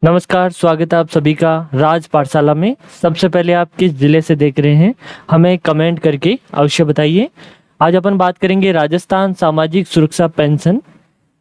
नमस्कार, स्वागत है आप सभी का राज पाठशाला में। सबसे पहले आप किस जिले से देख रहे हैं हमें कमेंट करके अवश्य बताइए। आज अपन बात करेंगे राजस्थान सामाजिक सुरक्षा पेंशन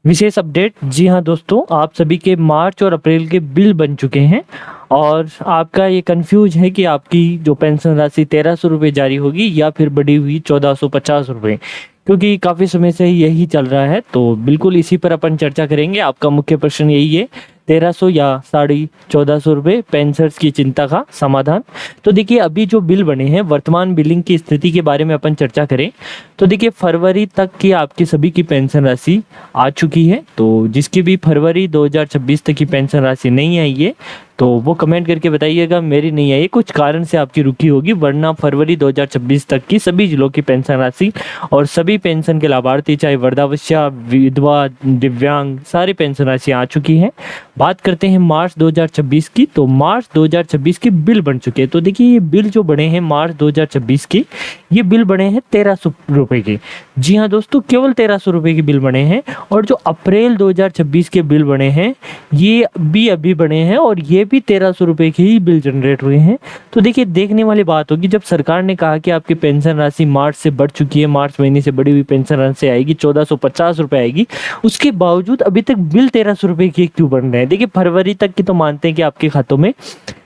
विशेष अपडेट। जी हाँ दोस्तों, आप सभी के मार्च और अप्रैल के बिल बन चुके हैं और आपका ये कंफ्यूज है कि आपकी जो पेंशन राशि 1300 रुपये जारी होगी या फिर बढ़ी हुई 1450 रुपये, क्योंकि काफ़ी समय से यही चल रहा है। तो बिल्कुल इसी पर अपन चर्चा करेंगे। आपका मुख्य प्रश्न यही है, 1300 या 1450 रुपये पेंशनर्स की चिंता का समाधान। तो देखिए, अभी जो बिल बने हैं, वर्तमान बिलिंग की स्थिति के बारे में अपन चर्चा करें तो देखिए, फरवरी तक की आपकी सभी की पेंशन राशि आ चुकी है। तो जिसकी भी फरवरी 2026 तक की पेंशन राशि नहीं आई है तो वो कमेंट करके बताइएगा मेरी नहीं आई, कुछ कारण से आपकी रुकी होगी, वरना फरवरी 2026 तक की सभी जिलों की पेंशन राशि और सभी पेंशन के लाभार्थी, चाहे वृद्धावस्था, विधवा, दिव्यांग, सारी पेंशन राशि आ चुकी है। बात करते हैं मार्च 2026 की। तो मार्च 2026 के बिल बन चुके हैं। तो देखिए, ये बिल जो बने हैं मार्च 2026 के, ये बिल बने हैं 1300 रुपये के। जी हाँ दोस्तों, केवल 1300 रुपये के बिल बने हैं। और जो अप्रैल 2026 के बिल बने हैं ये भी अभी बने हैं और ये भी 1300 रुपये के ही बिल जनरेट हुए हैं। तो देखिए, देखने वाली बात होगी, जब सरकार ने कहा कि आपकी पेंशन राशि मार्च से बढ़ चुकी है, मार्च महीने से बढ़ी हुई पेंशन राशि आएगी 1450 रुपये आएगी, उसके बावजूद अभी तक बिल 1300 रुपये के क्यों बन रहे हैं। देखिए, फरवरी तक की तो मानते हैं कि आपके खातों में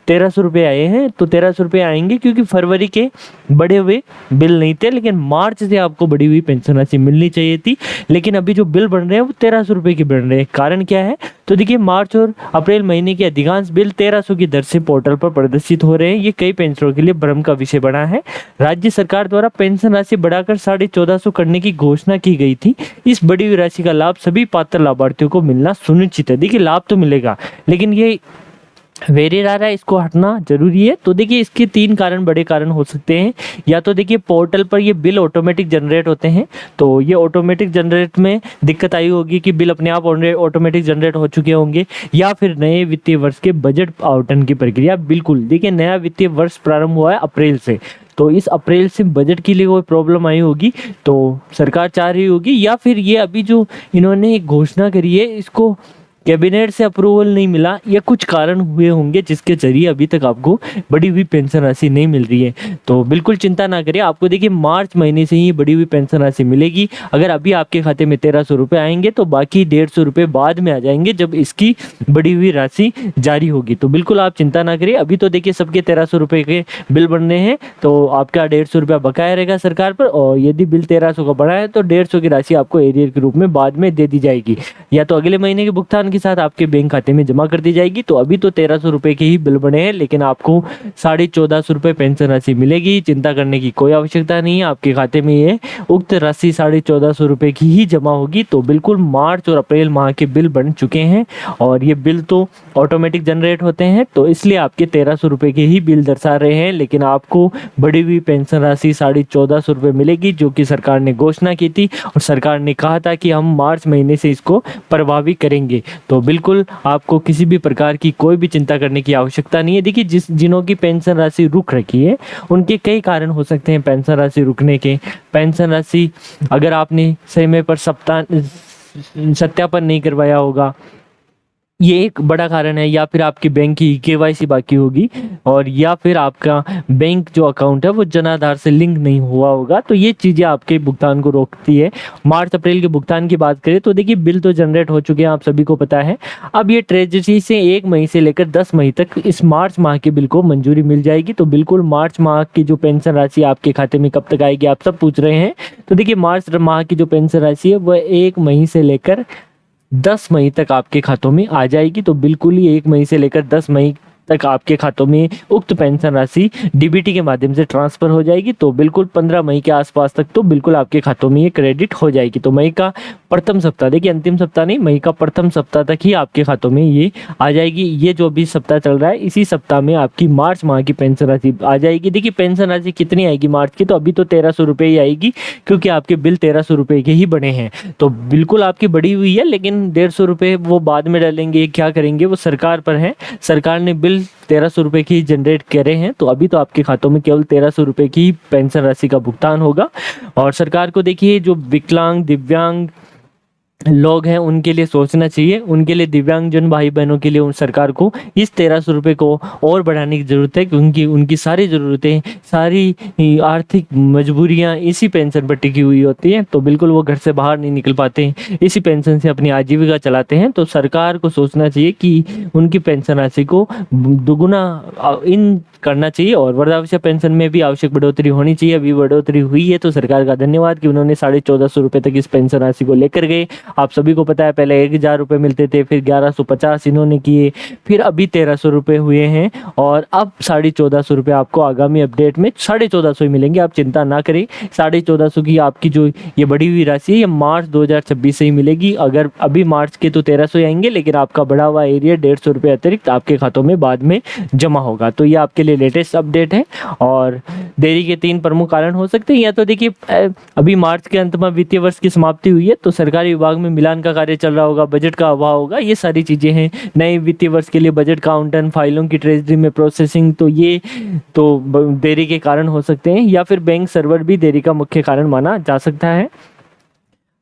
1300 रुपये आए हैं, तो 1300 रुपये आएंगे क्योंकि फरवरी के बढ़े हुए बिल नहीं थे, लेकिन मार्च से आपको बढ़ी हुई पेंशन राशि मिलनी चाहिए थी। लेकिन अभी जो बिल बन रहे हैं वो 1300 रुपये के बन रहे हैं। कारण क्या है? तो देखिए, मार्च और अप्रैल महीने के अधिकांश बिल 1300 की दर से पोर्टल पर प्रदर्शित हो रहे हैं। ये कई पेंशनरों के लिए भ्रम का विषय बना है। राज्य सरकार द्वारा पेंशन राशि बढ़ाकर 1450 करने की घोषणा की गई थी। इस बढ़ी हुई राशि का लाभ सभी पात्र लाभार्थियों को मिलना सुनिश्चित है। देखिए, लाभ तो मिलेगा, लेकिन ये वेरी रेयर है, इसको हटना जरूरी है। तो देखिए, इसके 3 कारण, बड़े कारण हो सकते हैं। या तो देखिए, पोर्टल पर ये बिल ऑटोमेटिक जनरेट होते हैं, तो ये ऑटोमेटिक जनरेट में दिक्कत आई होगी कि बिल अपने आप ऑटोमेटिक जनरेट हो चुके होंगे। या फिर नए वित्तीय वर्ष के बजट आवंटन की प्रक्रिया, बिल्कुल देखिए, नया वित्तीय वर्ष प्रारंभ हुआ है अप्रैल से, तो इस अप्रैल से बजट के लिए कोई प्रॉब्लम आई होगी, तो सरकार चाह रही होगी। या फिर ये अभी जो इन्होंने एक घोषणा करी है, इसको कैबिनेट से अप्रूवल नहीं मिला, या कुछ कारण हुए होंगे जिसके जरिए अभी तक आपको बढ़ी हुई पेंशन राशि नहीं मिल रही है। तो बिल्कुल चिंता ना करिए, आपको देखिए मार्च महीने से ही बढ़ी हुई पेंशन राशि मिलेगी। अगर अभी आपके खाते में 1300 रुपये आएंगे तो बाकी 150 रुपये बाद में आ जाएंगे जब इसकी बढ़ी हुई राशि जारी होगी। तो बिल्कुल आप चिंता ना करिए। अभी तो देखिए, सबके 1300 रुपये के बिल बनने हैं, तो आपका 150 रुपया बकाया रहेगा सरकार पर, और यदि बिल 1300 का बढ़ा है तो 150 की राशि आपको एरियर के रूप में बाद में दे दी जाएगी, या तो अगले महीने के भुगतान के साथ आपके बैंक खाते में जमा कर दी जाएगी। तो अभी तो 1300 रुपये के ही बिल बने हैं, लेकिन आपको 1450 रुपये पेंशन राशि मिलेगी। चिंता करने की कोई आवश्यकता नहीं है, आपके खाते में ये उक्त राशि 1450 रुपये की ही जमा होगी। तो बिल्कुल मार्च और अप्रैल माह के बिल बन चुके हैं और ये बिल तो ऑटोमेटिक जनरेट होते हैं, तो इसलिए आपके 1300 रुपये के ही बिल दर्शा रहे हैं। लेकिन आपको बढ़ी हुई पेंशन राशि 1450 रुपये मिलेगी, जो कि सरकार ने घोषणा की थी और सरकार ने कहा था कि हम मार्च महीने से इसको प्रभावी करेंगे। तो बिल्कुल आपको किसी भी प्रकार की कोई भी चिंता करने की आवश्यकता नहीं है। देखिए, जिन्हों की पेंशन राशि रुक रखी है उनके कई कारण हो सकते हैं पेंशन राशि रुकने के। पेंशन राशि अगर आपने समय पर सत्यापन नहीं करवाया होगा, ये एक बड़ा कारण है। या फिर आपकी बैंक की केवाईसी बाकी होगी, और या फिर आपका बैंक जो अकाउंट है वो जन आधार से लिंक नहीं हुआ होगा, तो ये चीज़ें आपके भुगतान को रोकती है। मार्च अप्रैल के भुगतान की बात करें तो देखिए, बिल तो जनरेट हो चुके हैं, आप सभी को पता है। अब ये ट्रेजरी से 1 मई से लेकर 10 मई तक इस मार्च माह के बिल को मंजूरी मिल जाएगी। तो बिल्कुल मार्च माह की जो पेंशन राशि आपके खाते में कब तक आएगी, आप सब पूछ रहे हैं। तो देखिए, मार्च माह की जो पेंशन राशि है वह 1 मई से लेकर 10 मई तक आपके खातों में आ जाएगी। तो बिल्कुल ही 1 मई से लेकर 10 मई तक आपके खातों में उक्त पेंशन राशि डीबीटी के माध्यम से ट्रांसफर हो जाएगी। तो बिल्कुल 15 मई के आसपास तक तो बिल्कुल आपके खातों में ये क्रेडिट हो जाएगी। तो मई का प्रथम सप्ताह, देखिए अंतिम सप्ताह नहीं, मई का प्रथम सप्ताह तक ही आपके खातों में ये आ जाएगी। ये जो भी सप्ताह चल रहा है, इसी सप्ताह में आपकी मार्च माह की पेंशन राशि आ जाएगी। देखिए, पेंशन राशि कितनी आएगी मार्च की, तो अभी तो 1300 रुपये ही आएगी, क्योंकि आपके बिल 1300 रुपये के ही बने हैं। तो बिल्कुल आपकी बढ़ी हुई है, लेकिन 150 रुपये वो बाद में डालेंगे, क्या करेंगे वो सरकार पर है। सरकार ने बिल 1300 रुपये की जनरेट करे हैं, तो अभी तो आपके खातों में केवल 1300 रुपये की पेंशन राशि का भुगतान होगा। और सरकार को देखिए, जो विकलांग, दिव्यांग, लोग हैं उनके लिए सोचना चाहिए, उनके लिए दिव्यांगजन भाई बहनों के लिए उन सरकार को इस 1300 रुपये को और बढ़ाने की ज़रूरत है, क्योंकि उनकी सारी ज़रूरतें, सारी आर्थिक मजबूरियां इसी पेंशन पर टिकी हुई होती हैं। तो बिल्कुल वो घर से बाहर नहीं निकल पाते हैं, इसी पेंशन से अपनी आजीविका चलाते हैं। तो सरकार को सोचना चाहिए कि उनकी पेंशन राशि को दोगुना इन करना चाहिए, और वृद्धावस्था पेंशन में भी आवश्यक बढ़ोतरी होनी चाहिए। अभी बढ़ोतरी हुई है तो सरकार का धन्यवाद कि उन्होंने 1450 रुपये तक इस पेंशन राशि को लेकर गए। आप सभी को पता है पहले 1000 रुपये मिलते थे, फिर 1150 इन्होंने किए, फिर अभी 1300 रुपये हुए हैं, और अब 1450 रुपये आपको आगामी अपडेट में 1450 ही मिलेंगे। आप चिंता ना करें, 1450 की आपकी जो ये बढ़ी हुई राशि है ये मार्च 2026 से ही मिलेगी। अगर अभी मार्च के तो 1300 ही आएंगे, लेकिन आपका बढ़ा हुआ एरिया 150 रुपये अतिरिक्त आपके खातों में बाद में जमा होगा। तो ये आपके लिए लेटेस्ट अपडेट है, और देरी के 3 प्रमुख कारण हो सकते हैं। या तो देखिए अभी मार्च के अंत में वित्तीय वर्ष की समाप्ति हुई है, तो सरकारी विभाग में मिलान का कार्य चल रहा होगा, बजट का अभाव होगा, ये सारी चीज़ें हैं। नए वित्तीय वर्ष के लिए बजट का आवंटन, फाइलों की ट्रेजरी में प्रोसेसिंग, तो ये तो देरी के कारण हो सकते हैं, या फिर बैंक सर्वर भी देरी का मुख्य कारण माना जा सकता है।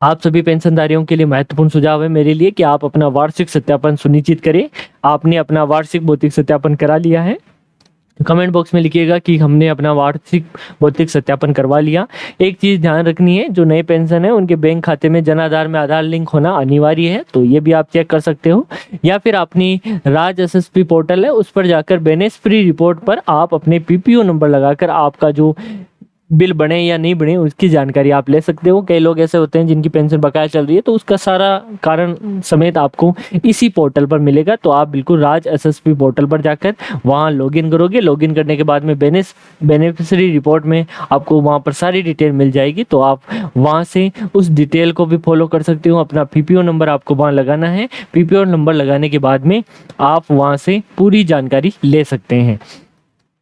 आप सभी पेंशनधारियों के लिए महत्वपूर्ण सुझाव है मेरे लिए कि आप अपना वार्षिक सत्यापन सुनिश्चित करें। आपने अपना वार्षिक भौतिक सत्यापन करा लिया है? कमेंट बॉक्स में लिखिएगा कि हमने अपना वार्षिक भौतिक सत्यापन करवा लिया। एक चीज़ ध्यान रखनी है, जो नए पेंशन है उनके बैंक खाते में जन आधार में आधार लिंक होना अनिवार्य है, तो ये भी आप चेक कर सकते हो। या फिर अपनी राज एसएसपी पोर्टल है उस पर जाकर बेनिफिशियरी रिपोर्ट पर आप अपने पीपीओ नंबर लगाकर आपका जो बिल बने या नहीं बने उसकी जानकारी आप ले सकते हो। कई लोग ऐसे होते हैं जिनकी पेंशन बकाया चल रही है, तो उसका सारा कारण समेत आपको इसी पोर्टल पर मिलेगा। तो आप बिल्कुल राज एसएसपी पोर्टल पर जाकर वहाँ लॉगिन करोगे। लॉगिन करने के बाद में बेनिफिशियरी रिपोर्ट में आपको वहाँ पर सारी डिटेल मिल जाएगी, तो आप वहाँ से उस डिटेल को भी फॉलो कर सकते हो। अपना पीपीओ नंबर आपको वहाँ लगाना है। पीपीओ नंबर लगाने के बाद में आप वहाँ से पूरी जानकारी ले सकते हैं।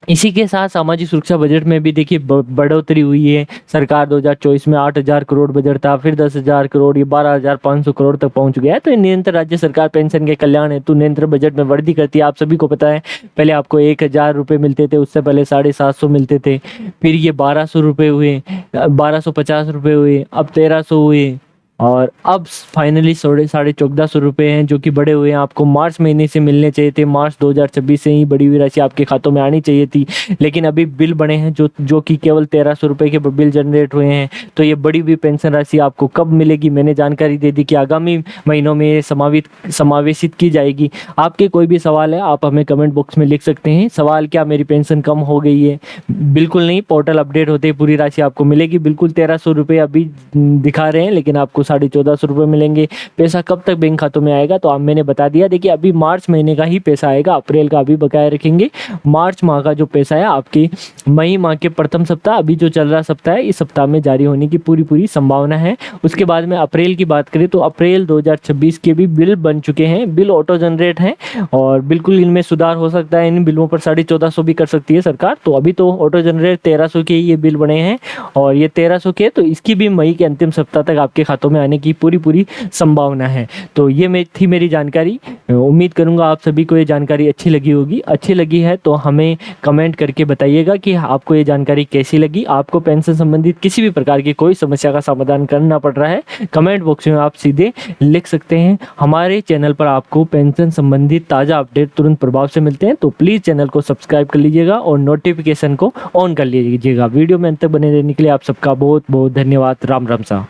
इसी के साथ सामाजिक सुरक्षा बजट में भी देखिए बढ़ोतरी हुई है। सरकार 2024 में 8000 करोड़ बजट था, फिर 10,000 करोड़, ये 12,500 करोड़ तक पहुंच गया है। तो निरंतर राज्य सरकार पेंशन के कल्याण हेतु निरंतर बजट में वृद्धि करती है। आप सभी को पता है पहले आपको 1000 रुपये मिलते थे, उससे पहले 750 मिलते थे, फिर ये 1200 रुपये हुए, 1250 रुपये हुए, अब 1300 हुए, और अब फाइनली 1450 रुपये हैं जो कि बढ़े हुए हैं। आपको मार्च महीने से मिलने चाहिए थे, मार्च 2026 से ही बड़ी हुई राशि आपके खातों में आनी चाहिए थी, लेकिन अभी बिल बने हैं जो कि केवल 1300 रुपये के बिल जनरेट हुए हैं। तो ये बड़ी हुई पेंशन राशि आपको कब मिलेगी, मैंने जानकारी दे दी कि आगामी महीनों में समावेशित की जाएगी। आपके कोई भी सवाल है आप हमें कमेंट बॉक्स में लिख सकते हैं। सवाल क्या मेरी पेंशन कम हो गई है? बिल्कुल नहीं, पोर्टल अपडेट होते ही पूरी राशि आपको मिलेगी। बिल्कुल 1300 रुपये अभी दिखा रहे हैं, लेकिन आपको 1450 रुपये मिलेंगे। पैसा कब तक बैंक खातों में आएगा तो आप मैंने बता दिया। देखिए अभी मार्च महीने का ही पैसा आएगा, अप्रैल का अभी बकाया रखेंगे। मार्च माह का जो पैसा है आपकी मई माह के प्रथम सप्ताह, अभी जो चल रहा सप्ताह है, इस सप्ताह में जारी होने की पूरी संभावना है। उसके बाद में अप्रैल की बात करें तो अप्रैल 2026 के भी बिल बन चुके हैं, बिल ऑटो जनरेट हैं, और बिल्कुल इनमें सुधार हो सकता है। इन बिलों पर 1450 भी कर सकती है सरकार। तो अभी तो ऑटो जनरेट 1300 के ये बिल बने हैं, और ये 1300 के, तो इसकी भी मई के अंतिम सप्ताह तक आपके खातों में आने की पूरी संभावना है। तो ये थी मेरी जानकारी। उम्मीद करूंगा आप सभी को ये जानकारी अच्छी लगी होगी। अच्छी लगी है तो हमें कमेंट करके बताइएगा कि आपको ये जानकारी कैसी लगी। आपको पेंशन संबंधित किसी भी प्रकार की कोई समस्या का समाधान करना पड़ रहा है, कमेंट बॉक्स में आप सीधे लिख सकते हैं। हमारे चैनल पर आपको पेंशन संबंधित ताज़ा अपडेट तुरंत प्रभाव से मिलते हैं, तो प्लीज़ चैनल को सब्सक्राइब कर लीजिएगा और नोटिफिकेशन को ऑन कर लीजिएगा। वीडियो में अंत तक बने रहने के लिए आप सबका बहुत बहुत धन्यवाद। राम राम सा।